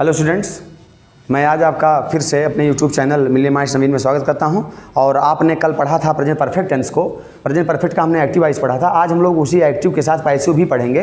Hello students, मैं आज आपका फिर से अपने यूट्यूब चैनल मिलियन माइंड्स नवीन में स्वागत करता हूं। और आपने कल पढ़ा था प्रेजेंट परफेक्ट टेंस को। प्रेजेंट परफेक्ट का हमने एक्टिव वाइज पढ़ा था। आज हम लोग उसी एक्टिव के साथ पैसिव भी पढ़ेंगे।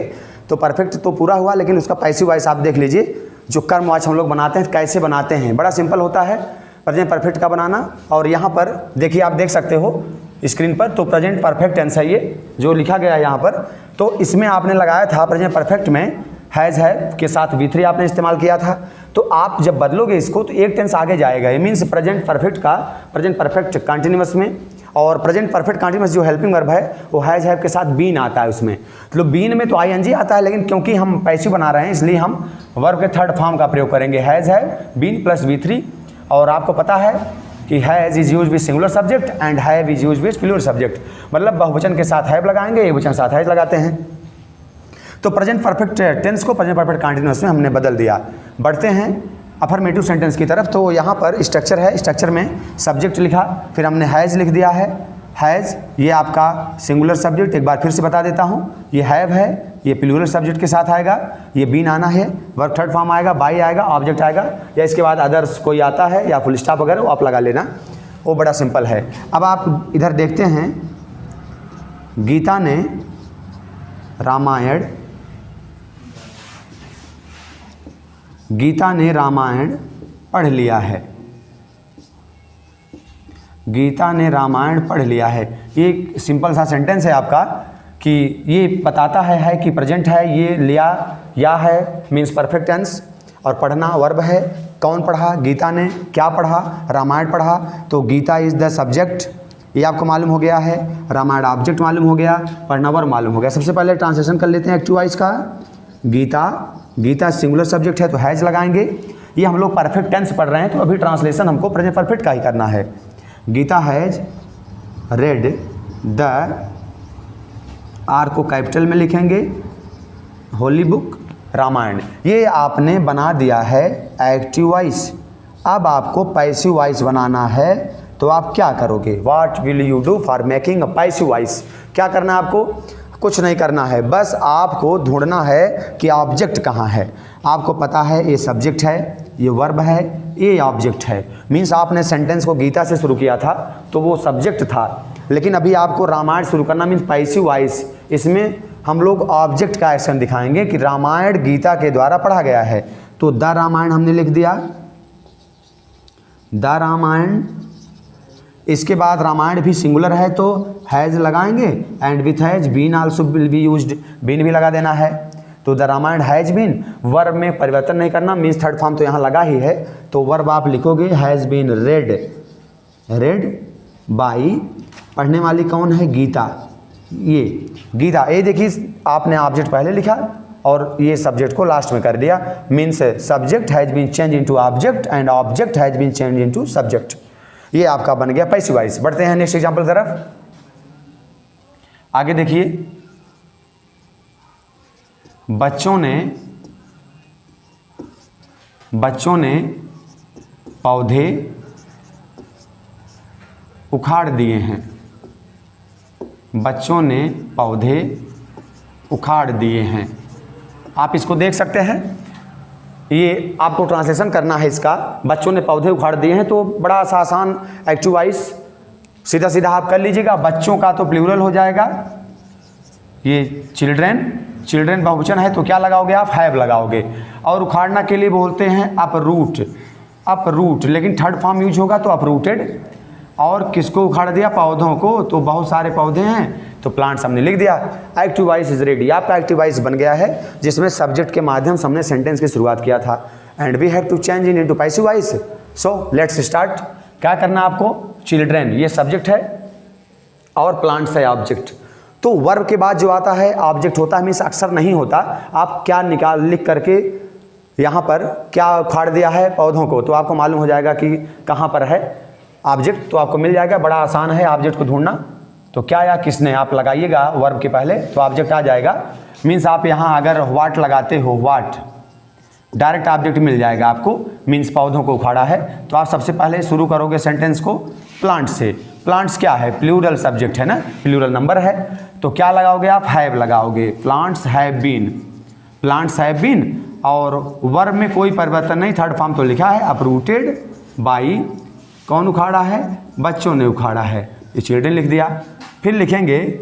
तो परफेक्ट तो पूरा हुआ, लेकिन उसका पैसिव वाइज आप देख लीजिए। जो कर्म वाच हम लोग बनाते हैं कैसे बनाते हैं, बड़ा सिंपल होता है प्रेजेंट परफेक्ट का बनाना। और यहाँ पर देखिए, आप देख सकते हो स्क्रीन पर, तो प्रेजेंट परफेक्ट टेंस है ये जो लिखा गया है यहाँ पर। तो इसमें आपने लगाया था प्रेजेंट परफेक्ट में हैज़ है के साथ V3 आपने इस्तेमाल किया था। तो आप जब बदलोगे इसको तो एक टेंस आगे जाएगा। ये मीन्स प्रेजेंट परफेक्ट का प्रेजेंट परफेक्ट कंटिन्यूअस में, और प्रेजेंट परफेक्ट कंटिन्यूअस जो हेल्पिंग वर्ब है वो हैज़ हैव के साथ बीन आता है उसमें। तो बीन में तो ING आता है, लेकिन क्योंकि हम पैसिव बना रहे हैं इसलिए हम वर्ब के थर्ड फॉर्म का प्रयोग करेंगे, has have been plus V3। और आपको पता है कि has is use with singular subject and have is use with plural subject. मतलब बहुवचन के साथ हैव लगाएंगे, एकवचन के साथ हैज लगाते हैं। तो प्रेजेंट परफेक्ट टेंस को प्रेजेंट परफेक्ट कंटिन्यूअस में हमने बदल दिया। बढ़ते हैं अफर्मेटिव सेंटेंस की तरफ। तो यहाँ पर स्ट्रक्चर है, स्ट्रक्चर में सब्जेक्ट लिखा, फिर हमने हैज़ लिख दिया है। हैज़ ये आपका सिंगुलर सब्जेक्ट, एक बार फिर से बता देता हूँ। ये हैव है, ये प्लूरल सब्जेक्ट के साथ आएगा। ये बीन आना है, वर्ब थर्ड फॉर्म आएगा, बाई आएगा, ऑब्जेक्ट आएगा, या इसके बाद अदर्स कोई आता है या फुल स्टॉप वगैरह वो आप लगा लेना, वो बड़ा सिंपल है। अब आप इधर देखते हैं, गीता ने रामायण पढ़ लिया है। गीता ने रामायण पढ़ लिया है। ये एक सिंपल सा सेंटेंस है आपका कि ये बताता है कि प्रेजेंट है, ये लिया या है मीन्स परफेक्ट टेंस, और पढ़ना वर्ब है। कौन पढ़ा? गीता ने। क्या पढ़ा? रामायण पढ़ा। तो गीता इज़ द सब्जेक्ट, ये आपको मालूम हो गया है। रामायण ऑब्जेक्ट मालूम हो गया, पढ़ना वर्ब मालूम हो गया। सबसे पहले ट्रांसलेशन कर लेते हैं एक्टिव वाइज का। गीता सिंगुलर सब्जेक्ट है तो हैज़ लगाएंगे। ये हम लोग परफेक्ट टेंस पढ़ रहे हैं तो अभी ट्रांसलेशन हमको प्रेजेंट परफेक्ट का ही करना है। Gita has read the, R को कैपिटल में लिखेंगे, होली बुक रामायण। ये आपने बना दिया है एक्टिव वाइज। अब आपको पैसिव वाइज बनाना है, तो आप क्या करोगे? What will you do for making a passive voice? क्या करना है आपको? कुछ नहीं करना है, बस आपको ढूंढना है कि ऑब्जेक्ट कहाँ है। आपको पता है ये सब्जेक्ट है, ये वर्ब है, ये ऑब्जेक्ट है। मीन्स आपने सेंटेंस को गीता से शुरू किया था तो वो सब्जेक्ट था, लेकिन अभी आपको रामायण शुरू करना मीन्स पैसिव वॉइस। इसमें हम लोग ऑब्जेक्ट का एक्शन दिखाएंगे कि रामायण गीता के द्वारा पढ़ा गया है। तो द रामायण हमने लिख दिया, द रामायण। इसके बाद रामायण भी सिंगुलर है तो हैज़ लगाएंगे, and with has been also will be used, been भी लगा देना है। तो the Ramayana has been, verb में परिवर्तन नहीं करना, मीन्स थर्ड फॉर्म तो यहाँ लगा ही है। तो वर्ब आप लिखोगे हैज़ बीन रेड बाई, पढ़ने वाली कौन है? गीता। ये गीता, ये देखिए आपने ऑब्जेक्ट पहले लिखा और ये सब्जेक्ट को लास्ट में कर दिया। Means subject has been change into object and object has been change into subject. ये आपका बन गया पैसिव वॉइस। बढ़ते हैं नेक्स्ट एग्जांपल तरफ। आगे देखिए, बच्चों ने पौधे उखाड़ दिए हैं। बच्चों ने पौधे उखाड़ दिए हैं। आप इसको देख सकते हैं, ये आपको ट्रांसलेशन करना है इसका। बच्चों ने पौधे उखाड़ दिए हैं, तो बड़ा सा आसान एक्टिव वाइस सीधा सीधा आप कर लीजिएगा। बच्चों का तो प्लूरल हो जाएगा, ये चिल्ड्रेन बहुवचन है तो क्या लगाओगे आप? हैव लगाओगे। और उखाड़ना के लिए बोलते हैं अपरूट, लेकिन थर्ड फॉर्म यूज होगा तो अपरूटेड। और किसको उखाड़ दिया? पौधों को। तो बहुत सारे पौधे हैं तो प्लांट्स हमने लिख दिया। Active voice is ready. आपका एक्टिव वॉइस बन गया है, जिसमें सब्जेक्ट के माध्यम से हमने सेंटेंस की शुरुआत किया था। And we have to change in into passive voice. So let's start. क्या करना आपको? चिल्ड्रेन ये सब्जेक्ट है और प्लांट्स है ऑब्जेक्ट। तो वर्ब के बाद जो आता है ऑब्जेक्ट होता है, मीन्स अक्सर नहीं होता। आप क्या लिख करके यहाँ पर क्या उखाड़ दिया है? पौधों को। तो आपको मालूम हो जाएगा कि कहाँ पर है ऑब्जेक्ट, तो आपको मिल जाएगा। बड़ा आसान है ऑब्जेक्ट को ढूंढना। तो क्या या किसने आप लगाइएगा वर्ब के पहले तो ऑब्जेक्ट आ जाएगा। मीन्स आप यहाँ अगर व्हाट लगाते हो, व्हाट, डायरेक्ट ऑब्जेक्ट मिल जाएगा आपको। मीन्स पौधों को उखाड़ा है। तो आप सबसे पहले शुरू करोगे सेंटेंस को प्लांट से। प्लांट्स क्या है? प्लूरल सब्जेक्ट है ना, प्लूरल नंबर है। तो क्या लगाओगे आप? हैव लगाओगे। प्लांट्स हैव बीन, और वर्ब में कोई परिवर्तन नहीं, थर्ड फॉर्म तो लिखा है अपरूटेड बाई, कौन उखाड़ा है, बच्चों ने उखाड़ा है, ये चिल्ड्रन लिख दिया। फिर लिखेंगे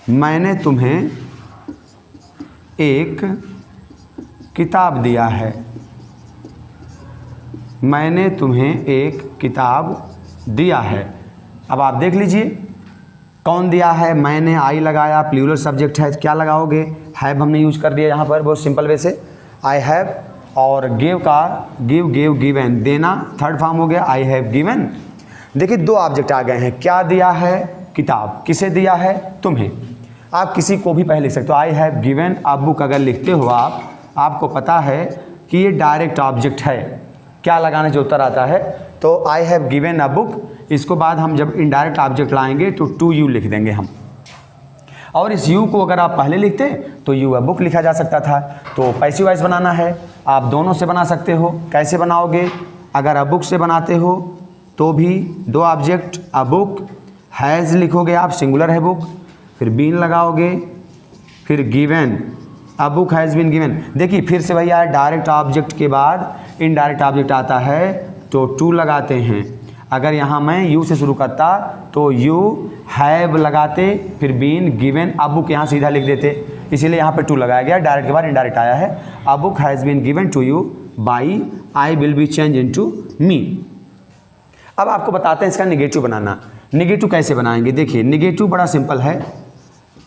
मैंने तुम्हें एक किताब दिया है, मैंने तुम्हें एक किताब दिया है। अब आप देख लीजिए कौन दिया है, मैंने आई लगाया, प्लूरल सब्जेक्ट है, क्या लगाओगे, हैव हमने यूज कर दिया यहाँ पर बहुत सिंपल वे से, आई हैव, और गिव का गिव, गिव, गिवन, देना थर्ड फॉर्म हो गया, आई हैव गिवन। देखिए दो ऑब्जेक्ट आ गए हैं, क्या दिया है, किताब, किसे दिया है, तुम्हें। आप किसी को भी पहले लिख सकते हो, I have given a book अगर लिखते हो आप, आपको पता है कि ये डायरेक्ट ऑब्जेक्ट है, क्या लगाने से उत्तर आता है, तो I have given a book. इसको बाद हम जब इनडायरेक्ट ऑब्जेक्ट लाएंगे तो टू यू लिख देंगे हम, और इस यू को अगर आप पहले लिखते तो यू अ बुक लिखा जा सकता था। तो पैसिव वॉइस बनाना है, आप दोनों से बना सकते हो। कैसे बनाओगे, अगर अ बुक से बनाते हो तो भी दो ऑब्जेक्ट, अ बुक, हैज़ लिखोगे आप, सिंगुलर है बुक, फिर बीन लगाओगे, फिर given, a book has been given. देखिए फिर से भैया डायरेक्ट ऑब्जेक्ट के बाद इनडायरेक्ट ऑब्जेक्ट आता है तो टू लगाते हैं। अगर यहाँ मैं यू से शुरू करता तो यू हैव लगाते, फिर बीन, गिवन, अ बुक यहाँ सीधा लिख देते, इसीलिए यहाँ पे टू लगाया गया, डायरेक्ट के बाद इनडायरेक्ट आया है। A book has been given to you by I will be change into me. अब आपको बताते हैं इसका निगेटिव बनाना। निगेटिव कैसे बनाएंगे, देखिए निगेटिव बड़ा सिंपल है।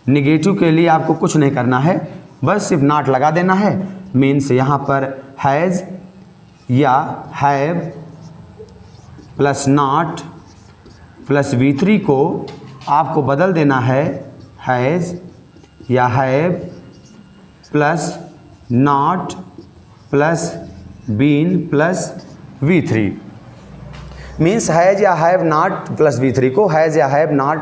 निगेटिव के लिए आपको कुछ नहीं करना है, बस सिर्फ नॉट लगा देना है। मीन्स यहाँ पर हैज़ या have plus not plus V3 को आपको बदल देना है हैज़ या have plus not plus been plus V3। Means has या हैव नॉट प्लस V3 को हैज़ या have not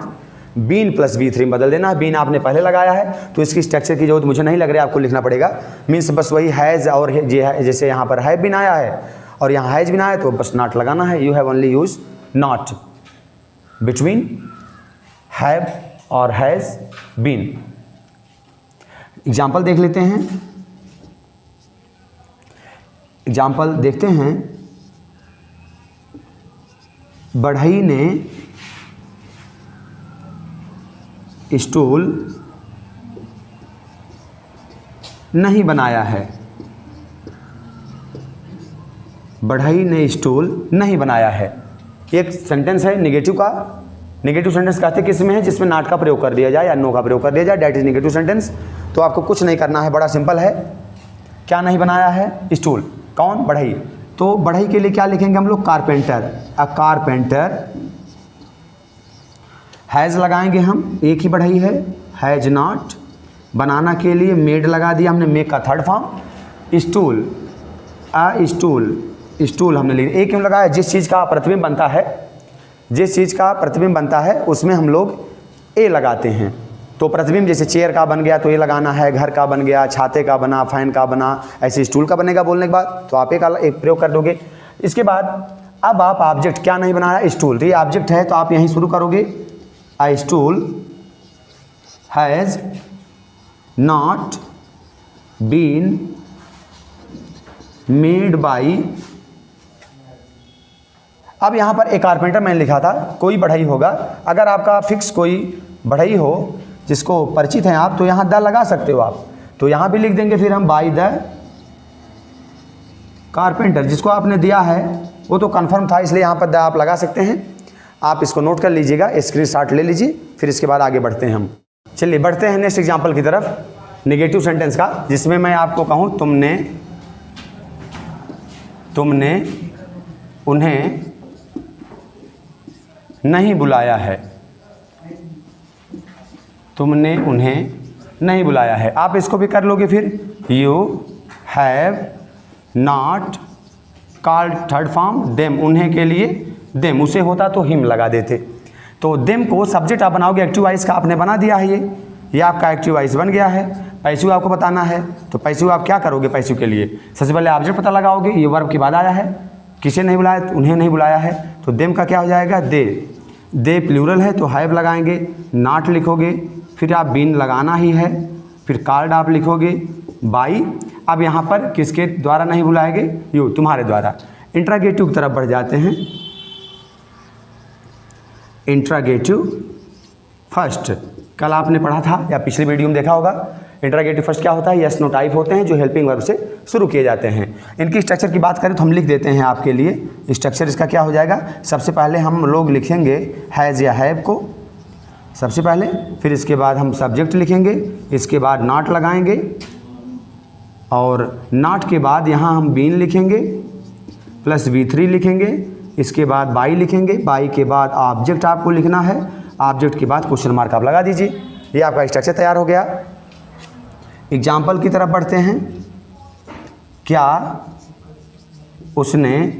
been plus V3 में बदल देना है। बीन आपने पहले लगाया है तो इसकी स्ट्रक्चर की जरूरत मुझे नहीं लग रही है, आपको लिखना पड़ेगा। मीन्स बस वही हैज़ और जैसे यहाँ पर हैव बिन आया है और यहाँ हैज़ बिन आया है तो बस नॉट लगाना है। You have only use not between have और हैज़ बीन। एग्जाम्पल देख लेते हैं, एग्जाम्पल देखते हैं। बढ़ई ने स्टूल नहीं बनाया है, बढ़ई ने स्टूल नहीं बनाया है। एक सेंटेंस है निगेटिव का। निगेटिव सेंटेंस कहते किस में है, जिसमें नॉट का प्रयोग कर दिया जाए या नो का प्रयोग कर दिया जाए, डेट इज निगेटिव सेंटेंस। तो आपको कुछ नहीं करना है, बड़ा सिंपल है। क्या नहीं बनाया है, स्टूल, कौन, बढ़ई। तो बढ़ई के लिए क्या लिखेंगे हम लोग, कारपेंटर, अ कारपेंटर। हैज़ लगाएंगे हम, एक ही बढ़ई है, हैज़ नॉट। बनाना के लिए मेड लगा दिया हमने, मेक का थर्ड फॉर्म। स्टूल, अ स्टूल, स्टूल हमने लिख, एक क्यों लगाया, जिस चीज़ का प्रतिबिंब बनता है, जिस चीज़ का प्रतिबिंब बनता है उसमें हम लोग ए लगाते हैं। तो प्रतिबिंब जैसे चेयर का बन गया तो ए लगाना है, घर का बन गया, छाते का बना, फैन का बना, ऐसे स्टूल का बनेगा बोलने के बाद, तो आप एक प्रयोग कर दोगे। इसके बाद अब आप ऑब्जेक्ट क्या नहीं बनाया, स्टूल। तो ये ऑब्जेक्ट है तो आप यहीं शुरू करोगे, a stool has not been made by। अब यहाँ पर एक कारपेंटर मैंने लिखा था, कोई बढ़ई होगा। अगर आपका फिक्स कोई बढ़ई हो जिसको परिचित हैं आप तो यहाँ द लगा सकते हो आप, तो यहाँ भी लिख देंगे फिर हम बाई द कारपेंटर। जिसको आपने दिया है वो तो कन्फर्म था, इसलिए यहाँ पर द आप लगा सकते हैं। आप इसको नोट कर लीजिएगा, स्क्रीनशॉट ले लीजिए, फिर इसके बाद आगे बढ़ते हैं हम। चलिए बढ़ते हैं नेक्स्ट एग्जांपल की तरफ, नेगेटिव सेंटेंस का, जिसमें मैं आपको कहूँ तुमने उन्हें नहीं बुलाया है, तुमने उन्हें नहीं बुलाया है। आप इसको भी कर लोगे फिर, you have not called, third form, them, उन्हें के लिए देम, उसे होता तो हिम लगा देते। तो देम को सब्जेक्ट आप बनाओगे, एक्टिव वॉइस का आपने बना दिया है, ये आपका एक्टिव वॉइस बन गया है। पैसिव आपको बताना है, तो पैसिव आप क्या करोगे, पैसिव के लिए सबसे पहले ऑब्जेक्ट पता लगाओगे, ये वर्ब के बाद आया है, किसे नहीं बुलाया, उन्हें नहीं बुलाया है, तो देम का क्या हो जाएगा, दे प्लूरल है तो हैव लगाएंगे, नॉट लिखोगे, फिर आप बीन लगाना ही है, फिर कार्ड आप लिखोगे बाई। अब यहाँ पर किसके द्वारा नहीं बुलाएंगे, यू तुम्हारे द्वारा। इंट्रागेटिव की तरफ बढ़ जाते हैं। इंट्रागेटिव फर्स्ट कल आपने पढ़ा था या पिछले वीडियो में देखा होगा। इंट्रागेटिव फर्स्ट क्या होता है, यस नो टाइप होते हैं जो हेल्पिंग वर्ब से शुरू किए जाते हैं। इनकी स्ट्रक्चर की बात करें तो हम लिख देते हैं आपके लिए। स्ट्रक्चर इसका क्या हो जाएगा, सबसे पहले हम लोग लिखेंगे हैज़ या हैव को सबसे पहले, फिर इसके बाद हम सब्जेक्ट लिखेंगे, इसके बाद नॉट लगाएंगे और नॉट के बाद यहाँ हम बीन लिखेंगे प्लस V3 लिखेंगे, इसके बाद बाई लिखेंगे, बाई के बाद ऑब्जेक्ट आपको लिखना है, ऑब्जेक्ट के बाद क्वेश्चन मार्क आप लगा दीजिए। ये आपका स्ट्रक्चर तैयार हो गया। एग्जाम्पल की तरफ बढ़ते हैं। क्या उसने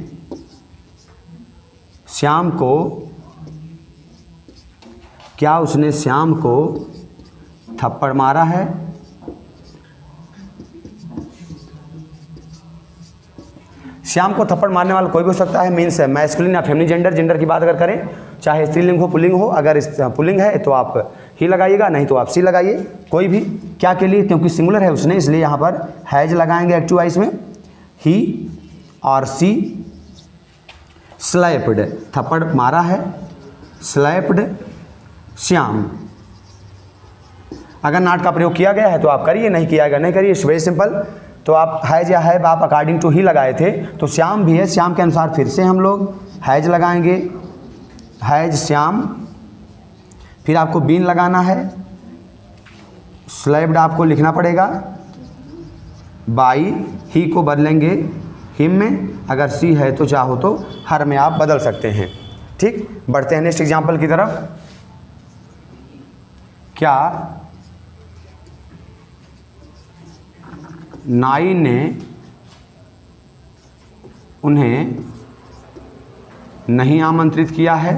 श्याम को थप्पड़ मारा है। श्याम को थप्पड़ मारने वाला कोई भी हो सकता है, मीन्स मैस्कुलिन या फेमिनिन जेंडर की बात अगर करें, चाहे स्त्रीलिंग हो पुल्लिंग हो। अगर पुल्लिंग है तो आप ही लगाइएगा, नहीं तो आप सी लगाइए, कोई भी। क्या के लिए, क्योंकि सिंगुलर है उसने, इसलिए यहाँ पर हैज लगाएंगे एक्टिव वॉइस में। ही और सी स्लैप्ड, थप्पड़ मारा है, स्लैप्ड श्याम। अगर नॉट का प्रयोग किया गया है तो आप करिए, नहीं किया गया नहीं करिए, वेरी सिंपल। तो आप हैज या हैव आप अकॉर्डिंग टू ही लगाए थे, तो श्याम भी है, श्याम के अनुसार फिर से हम लोग हैज लगाएंगे, हैज श्याम। फिर आपको बीन लगाना है, स्लैब्ड आपको लिखना पड़ेगा, बाई ही को बदलेंगे हिम में, अगर सी है तो चाहो तो हर में आप बदल सकते हैं। ठीक, बढ़ते हैं नेक्स्ट एग्जाम्पल की तरफ। क्या नाई ने उन्हें नहीं आमंत्रित किया है।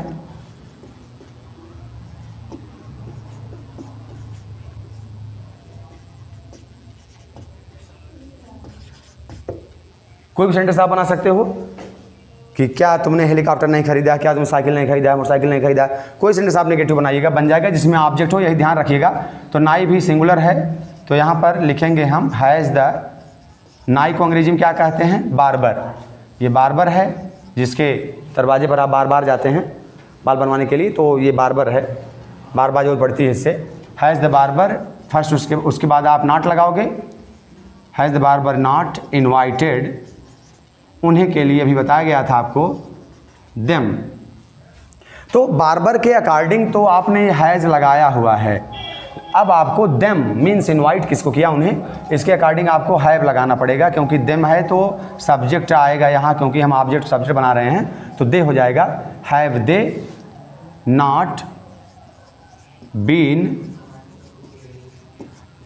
कोई भी सेंटेंस आप बना सकते हो कि क्या तुमने हेलीकॉप्टर नहीं खरीदा, क्या तुमने साइकिल नहीं खरीदा, मोटरसाइकिल नहीं खरीदा। कोई सेंटेंस आप नेगेटिव बनाइएगा, बन जाएगा जिसमें ऑब्जेक्ट हो, यही ध्यान रखिएगा। तो नाई भी सिंगुलर है, तो यहाँ पर लिखेंगे हम हैज़ द। नाई को अंग्रेजी में क्या कहते हैं, बार्बर। ये बार्बर है जिसके दरवाजे पर आप बार बार जाते हैं बाल बनवाने के लिए, तो ये बार्बर है, बार बार जरूरत पड़ती है इससे। हैज़ द बार्बर फर्स्ट, उसके बाद आप नॉट लगाओगे, has the barber not invited, उन्हें के लिए अभी बताया गया था आपको, देम। तो बार्बर के अकॉर्डिंग तो आपने हैज़ लगाया हुआ है, अब आपको देम मीन्स इनवाइट किसको किया, उन्हें, इसके अकॉर्डिंग आपको हैव लगाना पड़ेगा, क्योंकि देम है तो सब्जेक्ट आएगा यहाँ, क्योंकि हम ऑब्जेक्ट सब्जेक्ट बना रहे हैं, तो दे हो जाएगा। Have they not been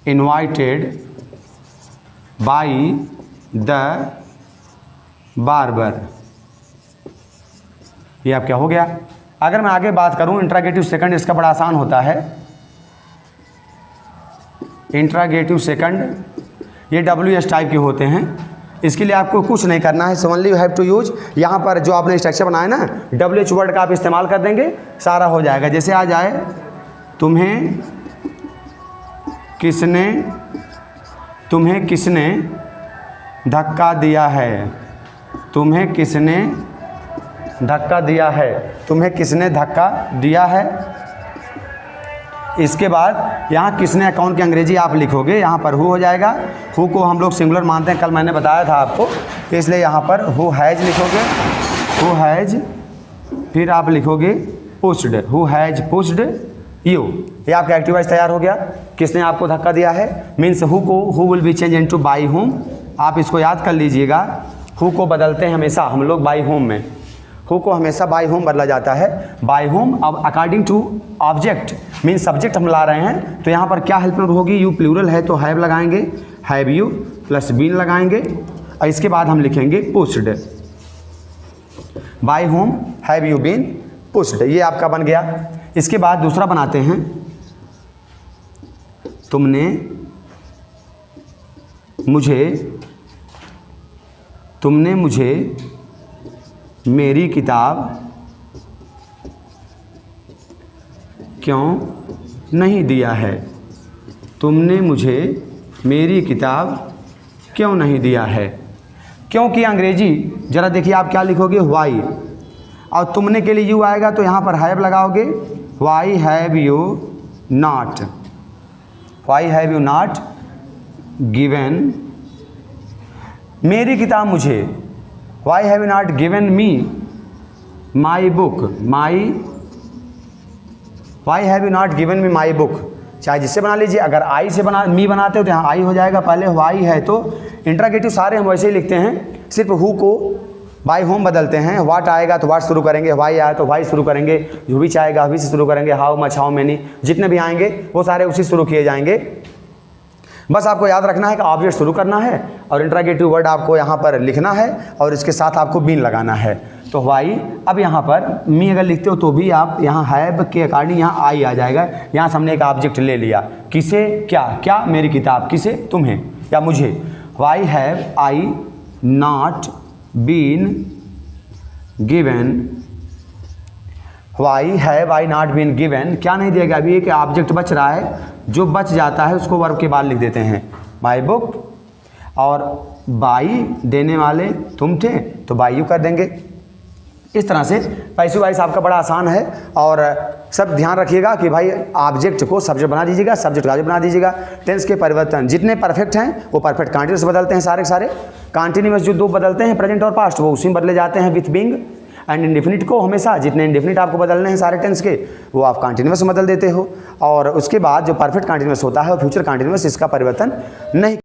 invited by the barber. ये अब क्या हो गया। अगर मैं आगे बात करूं, इंट्रागेटिव सेकंड इसका बड़ा आसान होता है। इंट्रागेटिव सेकंड ये WS टाइप के होते हैं। इसके लिए आपको कुछ नहीं करना है, only you have to use, यहाँ पर जो आपने स्ट्रक्चर बनाया ना, WH वर्ड का आप इस्तेमाल कर देंगे, सारा हो जाएगा। जैसे आ जाए, तुम्हें किसने धक्का दिया है, तुम्हें किसने धक्का दिया है, तुम्हें किसने धक्का दिया है। इसके बाद यहाँ किसने अकाउंट की अंग्रेजी आप लिखोगे, यहाँ पर हु हो जाएगा। हु को हम लोग सिंगुलर मानते हैं, कल मैंने बताया था आपको, तो इसलिए यहाँ पर हु हैज़ लिखोगे, हु हैज़, फिर आप लिखोगे pushed, who has pushed you. ये आपका एक्टिव वॉइस तैयार हो गया। किसने आपको धक्का दिया है means who co, who will be change into by home. आप इसको याद कर लीजिएगा, हु को बदलते हैं हमेशा हम लोग बाई होम में, हु को हमेशा बाई होम बदला जाता है, बाई होम। अब according to object means subject हम ला रहे हैं, तो यहाँ पर क्या हेल्प होगी, यू प्लूरल है तो हैव लगाएंगे, हैव यू प्लस बीन लगाएंगे, और इसके बाद हम लिखेंगे pushed, by whom have you been pushed. ये आपका बन गया। इसके बाद दूसरा बनाते हैं, तुमने मुझे मेरी किताब क्यों नहीं दिया है। तुमने मुझे मेरी किताब क्यों नहीं दिया है। क्योंकि अंग्रेजी ज़रा देखिए आप क्या लिखोगे, वाई, और तुमने के लिए यू आएगा तो यहाँ पर हैव लगाओगे, why have you not, why have you not given मेरी किताब मुझे, why have you not given me my book, why have you not given me my book, चाहे जिससे बना लीजिए। अगर आई से मी बनाते हो तो यहाँ आई हो जाएगा, पहले वाई है तो इंट्रागेटिव सारे हम वैसे ही लिखते हैं, सिर्फ हु को बाय होम बदलते हैं। वाट आएगा तो वाट शुरू करेंगे, वाई आया तो वाई शुरू करेंगे, जो भी चाहेगा अभी से शुरू करेंगे, हाउ मच, हाउ मैनी, जितने भी आएंगे वो सारे उसी शुरू किए जाएंगे। बस आपको याद रखना है कि ऑब्जेक्ट शुरू करना है और इंट्रागेटिव वर्ड आपको यहाँ पर लिखना है और इसके साथ आपको बीन लगाना है। तो वाई, अब यहाँ पर मी अगर लिखते हो तो भी आप यहाँ हैव के अकॉर्डिंग यहाँ आई आ जाएगा। यहाँ से हमने एक ऑब्जेक्ट ले लिया, किसे, क्या, क्या मेरी किताब, किसे, तुम्हें या मुझे। Why have I not been given, why have I not been given, क्या नहीं दिया गया, अभी एक ऑब्जेक्ट बच रहा है, जो बच जाता है उसको वर्ब के बाद लिख देते हैं माई बुक, और बाई देने वाले तुम थे तो बाई यू कर देंगे। इस तरह से पैसिव वॉइस आपका बड़ा आसान है। और सब ध्यान रखिएगा कि भाई ऑब्जेक्ट को सब्जेक्ट बना दीजिएगा, सब्जेक्ट का ऑब्जेक्ट बना दीजिएगा। टेंस के परिवर्तन जितने परफेक्ट हैं वो परफेक्ट कंटिन्यूस बदलते हैं, सारे के सारे। कंटिन्यूस जो दो बदलते हैं प्रेजेंट और पास्ट, वो उसी में बदले जाते हैं विथ बीइंग। एंड इंडेफिनिट को हमेशा जितने इंडेफिनिट आपको बदलने हैं सारे टेंस के, वो आप कंटिन्यूस में बदल देते हो। और उसके बाद जो परफेक्ट कंटिन्यूस होता है वो फ्यूचर कंटिन्यूस, इसका परिवर्तन नहीं